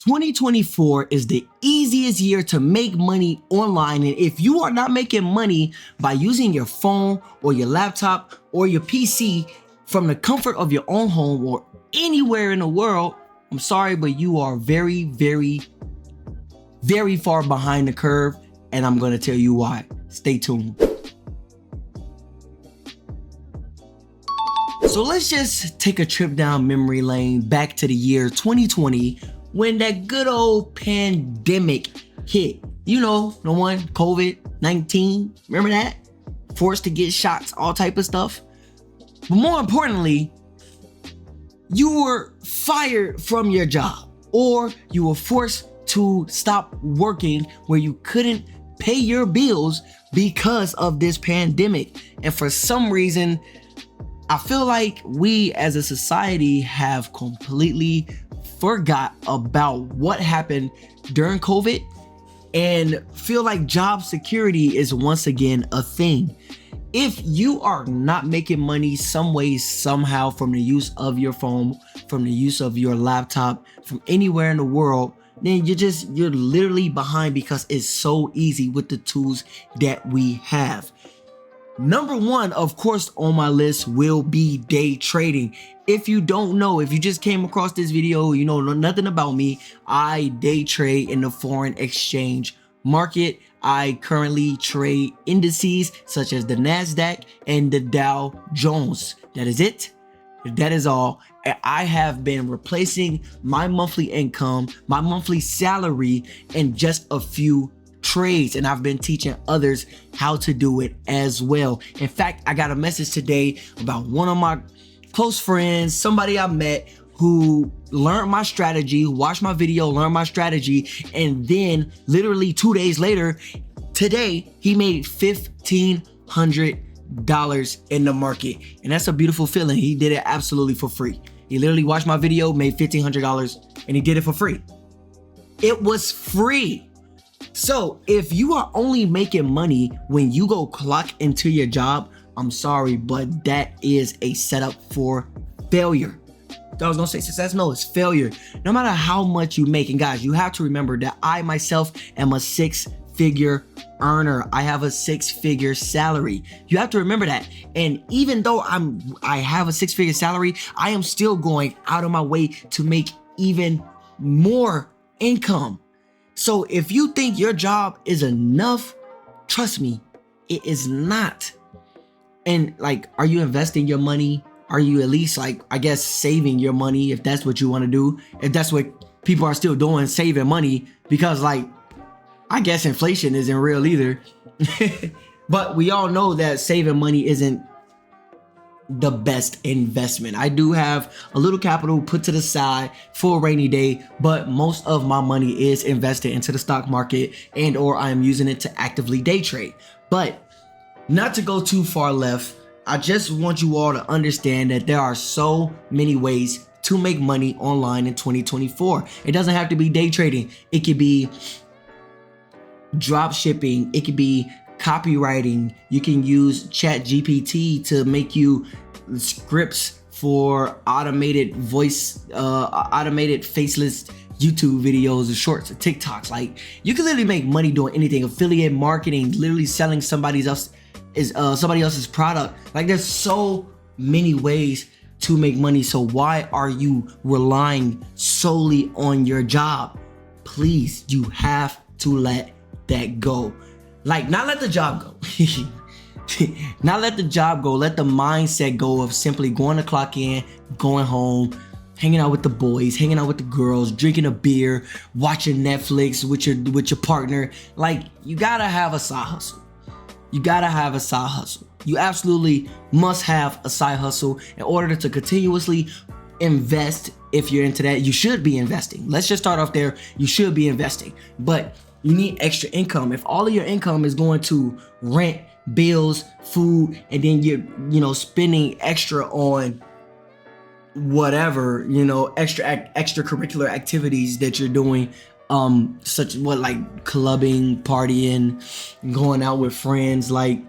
2024 is the easiest year to make money online, and if you are not making money by using your phone or your laptop or your PC from the comfort of your own home or anywhere in the world, I'm sorry, but you are very, very, very far behind the curve, and I'm gonna tell you why. Stay tuned. So let's just take a trip down memory lane back to the year 2020 when that good old pandemic hit. You know, the one, COVID-19, remember that? Forced to get shots, all type of stuff. But more importantly, you were fired from your job, or you were forced to stop working where you couldn't pay your bills because of this pandemic. And for some reason, I feel like we as a society have completely forgot about what happened during COVID and feel like job security is once again a thing. If you are not making money some way, somehow from the use of your phone, from the use of your laptop, from anywhere in the world, then you're literally behind because it's so easy with the tools that we have. Number one, of course, on my list will be day trading. If you don't know, if you just came across this video, you know nothing about me, I day trade in the foreign exchange market. I currently trade indices such as the NASDAQ and the Dow Jones. That is it. That is all. I have been replacing my monthly income, my monthly salary in just a few trades, and I've been teaching others how to do it as well. In fact, I got a message today about one of my close friends, somebody I met who learned my strategy, watched my video, learned my strategy, and then literally 2 days later, today, he made $1,500 in the market. And that's a beautiful feeling. He did it absolutely for free. He literally watched my video, made $1,500, and he did it for free. It was free. So if you are only making money when you go clock into your job, I'm sorry, but that is a setup for failure. I was gonna say success, no, it's failure. No matter how much you make, and guys, you have to remember that I myself am a six-figure earner. I have a six-figure salary. You have to remember that. And even though I have a six-figure salary, I am still going out of my way to make even more income. So if you think your job is enough, trust me, it is not. And like, are you investing your money? Are you at least like, I guess, saving your money if that's what you want to do? If that's what people are still doing, saving money, because like, I guess inflation isn't real either. But we all know that saving money isn't the best investment. I do have a little capital put to the side for a rainy day, but most of my money is invested into the stock market and or I am using it to actively day trade. But not to go too far left, I just want you all to understand that there are so many ways to make money online in 2024. It doesn't have to be day trading. It could be drop shipping. It could be copywriting. You can use ChatGPT to make you scripts for automated voice, automated faceless YouTube videos, or shorts, or TikToks. Like, you can literally make money doing anything. Affiliate marketing, literally selling somebody else's product. Like, there's so many ways to make money. So why are you relying solely on your job? Please, you have to let that go. Like, not let the job go. Not let the job go. Let the mindset go of simply going to clock in, going home, hanging out with the boys, hanging out with the girls, drinking a beer, watching Netflix with your partner. Like, you gotta have a side hustle. You gotta have a side hustle. You absolutely must have a side hustle in order to continuously invest. If you're into that, you should be investing. Let's just start off there. You should be investing, but you need extra income. If all of your income is going to rent, bills, food, and then you're spending extra on whatever, extracurricular activities that you're doing, such like clubbing, partying, going out with friends, like,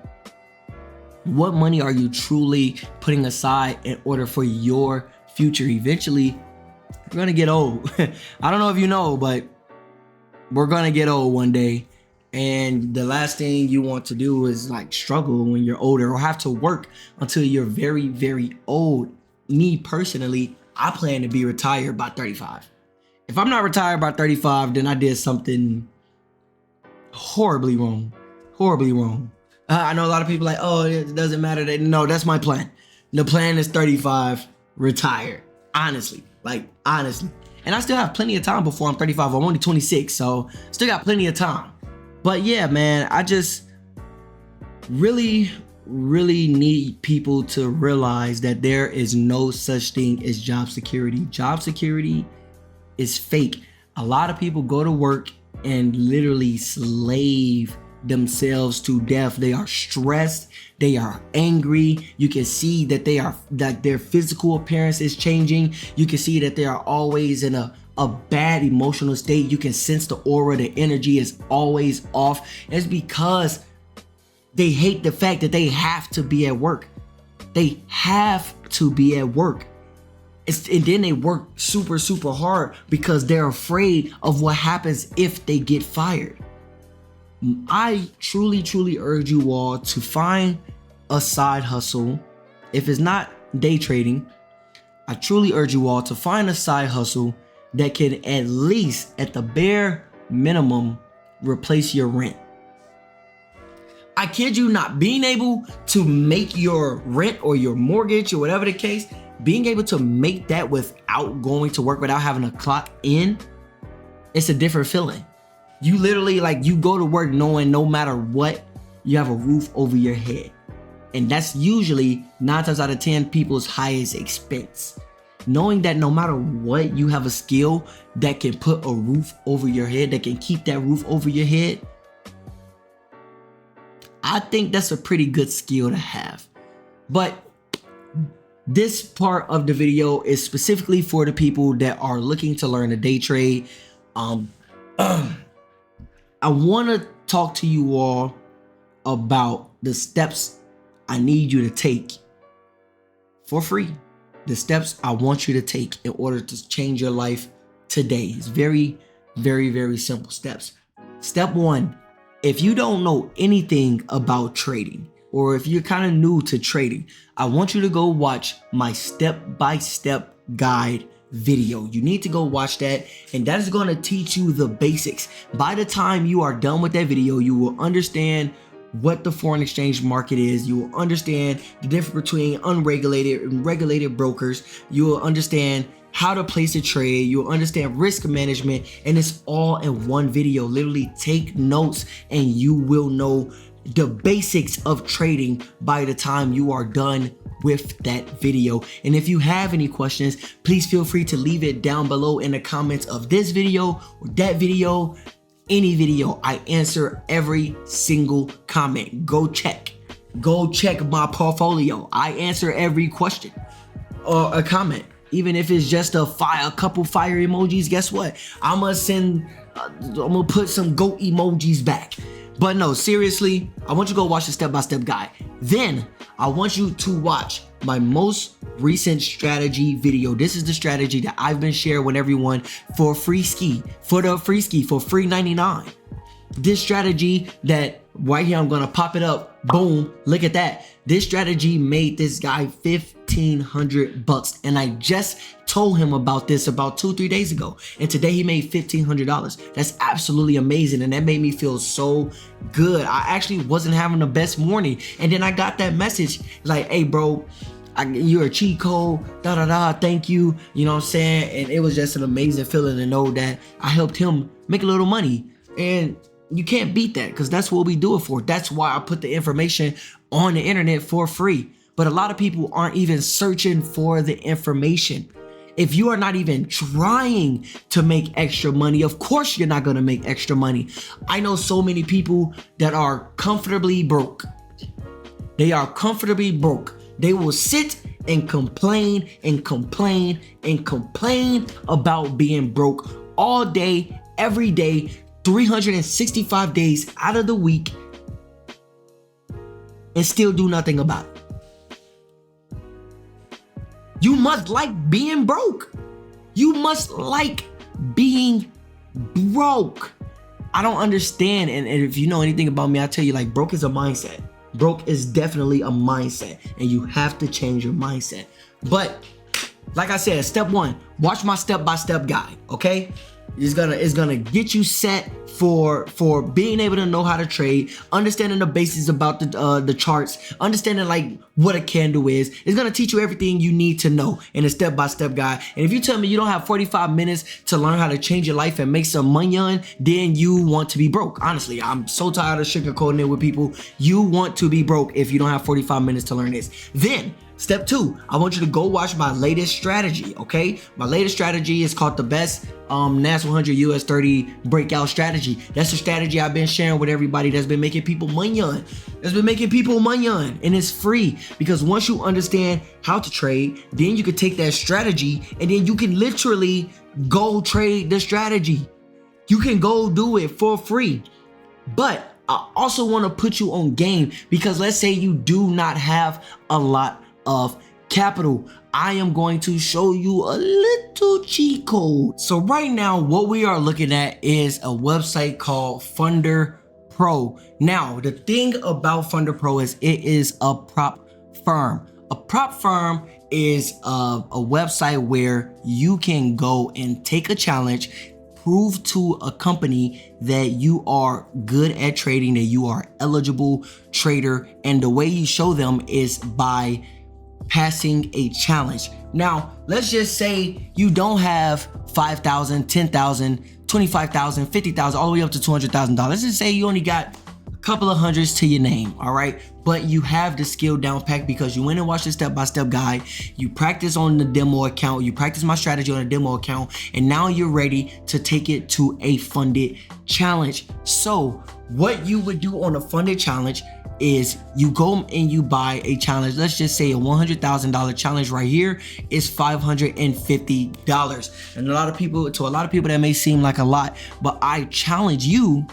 what money are you truly putting aside in order for your future? Eventually, We're gonna get old. I don't know if you know, but we're gonna get old one day. And the last thing you want to do is like struggle when you're older or have to work until you're very, very old. Me personally, I plan to be retired by 35. If I'm not retired by 35, then I did something horribly wrong. Horribly wrong. I know a lot of people like, oh, it doesn't matter. No, that's my plan. The plan is 35, retire. Honestly, like honestly. And I still have plenty of time before I'm 35. I'm only 26, so still got plenty of time. But yeah, man, I just really need people to realize that there is no such thing as job security. Job security is fake. A lot of people go to work and literally slave themselves to death. They are stressed, they are angry. You can see that their physical appearance is changing. You can see that they are always in a bad emotional state. You can sense the aura, the energy is always off. It's because they hate the fact that they have to be at work. They have to be at work. And then they work super hard because they're afraid of what happens if they get fired. I truly urge you all to find a side hustle. If it's not day trading, I truly urge you all to find a side hustle that can at least, at the bare minimum, replace your rent. I kid you not, being able to make your rent or your mortgage or whatever the case, being able to make that without going to work, without having to clock in, it's a different feeling. You literally, like, you go to work knowing no matter what, you have a roof over your head. And that's usually 9 times out of 10 people's highest expense. Knowing that no matter what, you have a skill that can put a roof over your head, that can keep that roof over your head. I think that's a pretty good skill to have. But this part of the video is specifically for the people that are looking to learn a day trade. I want to talk to you all about the steps I need you to take for free. The steps I want you to take in order to change your life today. It's very simple steps. Step 1, if you don't know anything about trading, or if you're kind of new to trading, I want you to go watch my step-by-step guide video. You need to go watch that, and that is going to teach you the basics. By the time you are done with that video, you will understand what the foreign exchange market is. You will understand the difference between unregulated and regulated brokers. You will understand how to place a trade. You will understand risk management, and it's all in one video. Literally take notes and you will know the basics of trading by the time you are done with that video. And if you have any questions, please feel free to leave it down below in the comments of this video or that video, any video. I answer every single comment. Go check my portfolio. I answer every question or a comment. Even if it's just a couple fire emojis, guess what? I'm gonna put some goat emojis back. But no, seriously, I want you to go watch the step-by-step guide. Then I want you to watch my most recent strategy video. This is the strategy that I've been sharing with everyone for free ski, for free 99. This strategy that right here, I'm gonna pop it up. Boom, look at that. This strategy made this guy $1,500, and I just told him about this about 2-3 days ago, and today he made $1,500. That's absolutely amazing, and that made me feel so good. I actually wasn't having the best morning, and then I got that message like, hey bro, you're a cheat code, thank you, you know what I'm saying? And it was just an amazing feeling to know that I helped him make a little money. And you can't beat that, because that's what we do it for. That's why I put the information on the internet for free. But a lot of people aren't even searching for the information. If you are not even trying to make extra money, of course you're not going to make extra money. I know so many people that are comfortably broke. They are comfortably broke. They will sit and complain about being broke all day, every day, 365 days out of the week, and still do nothing about it. You must like being broke. You must like being broke. I don't understand. And if you know anything about me, I tell you, like, broke is a mindset. Broke is definitely a mindset, and you have to change your mindset. But like I said, step one, watch my step-by-step guide, okay? It's gonna get you set for being able to know how to trade, understanding the basics about the charts, understanding like what a candle is. It's gonna teach you everything you need to know in a step-by-step guide. And if you tell me you don't have 45 minutes to learn how to change your life and make some money on, then you want to be broke. Honestly, I'm so tired of sugarcoating it with people. You want to be broke if you don't have 45 minutes to learn this. Then step two, I want you to go watch my latest strategy, okay? My latest strategy is called the best NAS 100 US 30 breakout strategy. That's the strategy I've been sharing with everybody that's been making people money on. And it's free, because once you understand how to trade, then you can take that strategy and then you can literally go trade the strategy. You can go do it for free. But I also want to put you on game, because let's say you do not have a lot of capital. I am going to show you a little cheat code. So right now, what we are looking at is a website called Funder Pro. Now, the thing about Funder Pro is it is a prop firm. A prop firm is a website where you can go and take a challenge, prove to a company that you are good at trading, that you are eligible trader, and the way you show them is by passing a challenge. Now, let's just say you don't have 5,000, 10,000, 25,000, 50,000, all the way up to $200,000. Let's just say you only got a couple of hundreds to your name, all right? But you have the skill down packed because you went and watched the step-by-step guide, you practice on the demo account, you practice my strategy on a demo account, and now you're ready to take it to a funded challenge. So what you would do on a funded challenge is you go and you buy a challenge. Let's just say a $100,000 challenge right here is $550. And to a lot of people that may seem like a lot, but I challenge you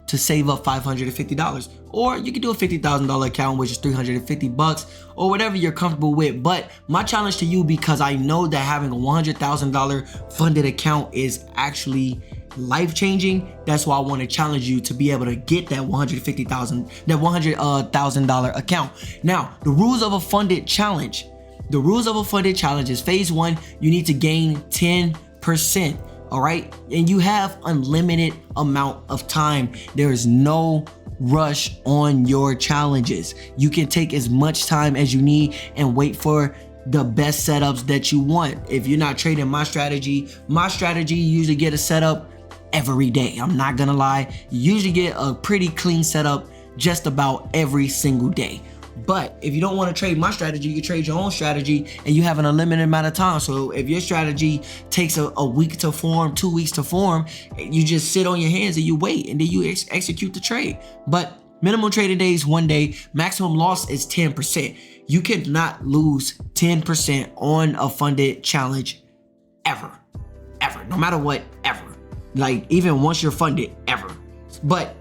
to save up $550. Or you can do a $50,000 account, which is $350 or whatever you're comfortable with. But my challenge to you, because I know that having a $100,000 funded account is actually life-changing, that's why I want to challenge you to be able to get that $100,000 account. Now, the rules of a funded challenge. The rules of a funded challenge is phase one, you need to gain 10%. All right, and you have unlimited amount of time. There is no rush on your challenges. You can take as much time as you need and wait for the best setups that you want. If you're not trading my strategy you usually get a setup every day. I'm not gonna lie, you usually get a pretty clean setup just about every single day. But if you don't want to trade my strategy, you can trade your own strategy, and you have an unlimited amount of time. So if your strategy takes a week to form, 2 weeks to form, you just sit on your hands and you wait, and then you execute the trade. But minimum trading days, 1 day. Maximum loss is 10%. You cannot lose 10% on a funded challenge ever, no matter what, ever. Like, even once you're funded, ever. But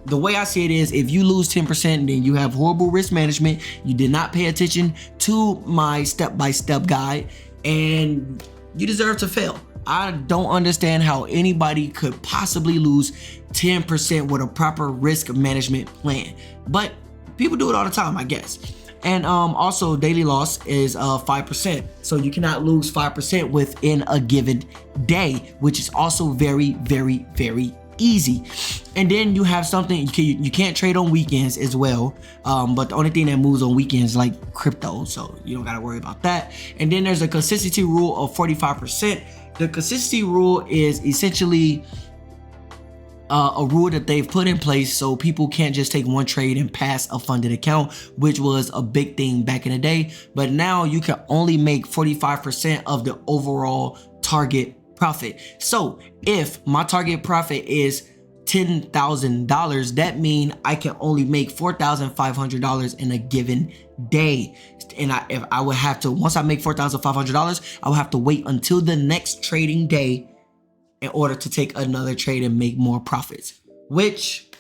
the way I see it is, if you lose 10%, then you have horrible risk management. You did not pay attention to my step-by-step guide, and you deserve to fail. I don't understand how anybody could possibly lose 10% with a proper risk management plan. But people do it all the time, I guess. And also, daily loss is 5%. So you cannot lose 5% within a given day, which is also very, very, very easy. And then you have something, you can't trade on weekends as well, but the only thing that moves on weekends is like crypto, so you don't got to worry about that. And then there's a consistency rule of 45%. The consistency rule is essentially a rule that they've put in place so people can't just take one trade and pass a funded account, which was a big thing back in the day. But now you can only make 45% of the overall target profit. So if my target profit is $10,000, that means I can only make $4,500 in a given day. And if I would have to, once I make $4,500, I would have to wait until the next trading day in order to take another trade and make more profits, which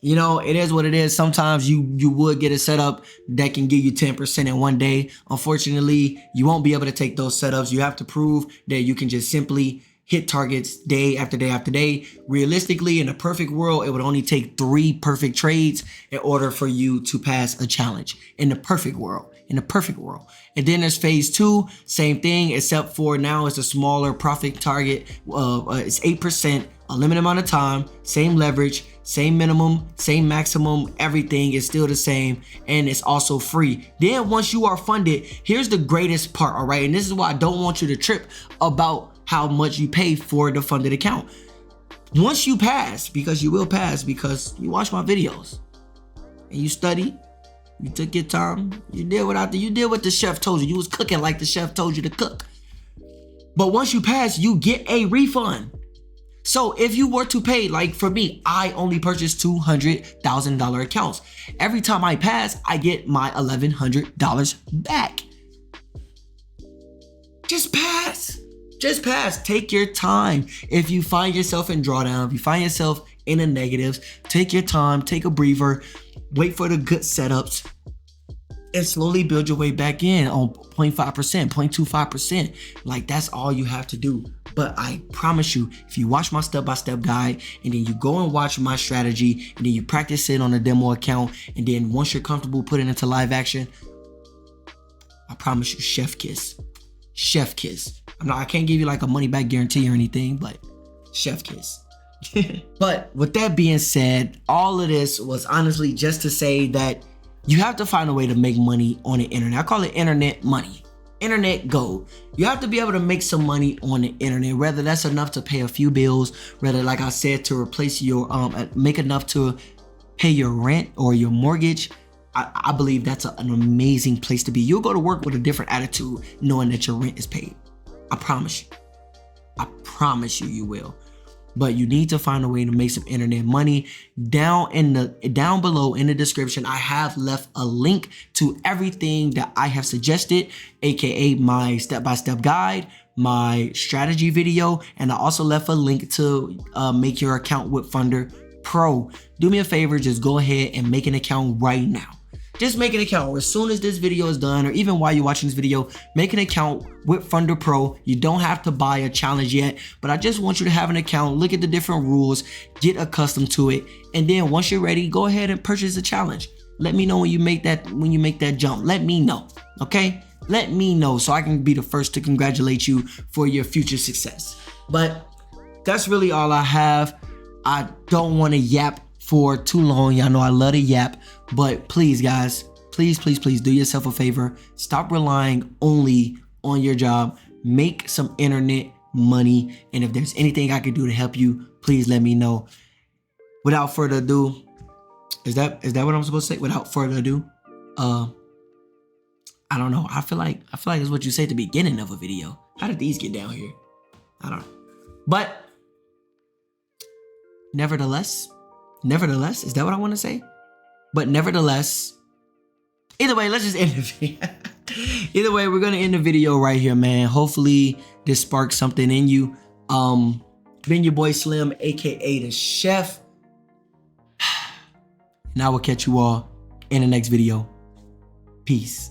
You know, it is what it is. Sometimes you would get a setup that can give you 10% in one day. Unfortunately, you won't be able to take those setups. You have to prove that you can just simply hit targets day after day after day. Realistically, in a perfect world, it would only take 3 perfect trades in order for you to pass a challenge. In the perfect world. In the perfect world. And then there's phase 2, same thing, except for now it's a smaller profit target. It's 8%, a limited amount of time, same leverage, same minimum, same maximum, everything is still the same, and it's also free. Then once you are funded, here's the greatest part, all right? And this is why I don't want you to trip about how much you pay for the funded account. Once you pass, because you will pass, because you watch my videos and you study, you took your time, you did what the chef told you. You was cooking like the chef told you to cook. But once you pass, you get a refund. So if you were to pay, like for me, I only purchased $200,000 accounts. Every time I pass, I get my $1,100 back. Just pass. Just pass. Take your time. If you find yourself in drawdown, if you find yourself in the negatives, take your time, take a breather, wait for the good setups, and slowly build your way back in on 0.5%, 0.25%. Like, that's all you have to do. But I promise you, if you watch my step-by-step guide and then you go and watch my strategy and then you practice it on a demo account, and then once you're comfortable putting it into live action, I promise you, chef kiss. Chef kiss. I can't give you like a money back guarantee or anything, but chef kiss. But with that being said, all of this was honestly just to say that you have to find a way to make money on the internet. I call it internet money. Internet gold. You have to be able to make some money on the internet, whether that's enough to pay a few bills, whether, like I said, to replace your make enough to pay your rent or your mortgage. I believe that's an amazing place to be. You'll go to work with a different attitude knowing that your rent is paid. I promise you. I promise you, you will. But you need to find a way to make some internet money. Down below in the description, I have left a link to everything that I have suggested, aka my step-by-step guide, my strategy video, and I also left a link to make your account with Funder Pro. Do me a favor, just go ahead and make an account right now. Just make an account as soon as this video is done, or even while you're watching this video, make an account with Funder Pro. You don't have to buy a challenge yet, but I just want you to have an account, look at the different rules, get accustomed to it, and then once you're ready, go ahead and purchase a challenge. Let me know when you make that jump. Let me know, okay? Let me know so I can be the first to congratulate you for your future success. But that's really all I have. I don't want to yap for too long. Y'all know I love to yap, but please guys, please do yourself a favor. Stop relying only on your job. Make some internet money, and if there's anything I can do to help you, please let me know. Without further ado, is that what I'm supposed to say? Without further ado, I don't know. I feel like it's what you say at the beginning of a video. How did these get down here? I don't know. But nevertheless, is that what I want to say? But nevertheless, either way, let's just end the video. Either way, we're gonna end the video right here, man. Hopefully this sparks something in you. Been your boy Slim, aka the chef. And I will catch you all in the next video. Peace.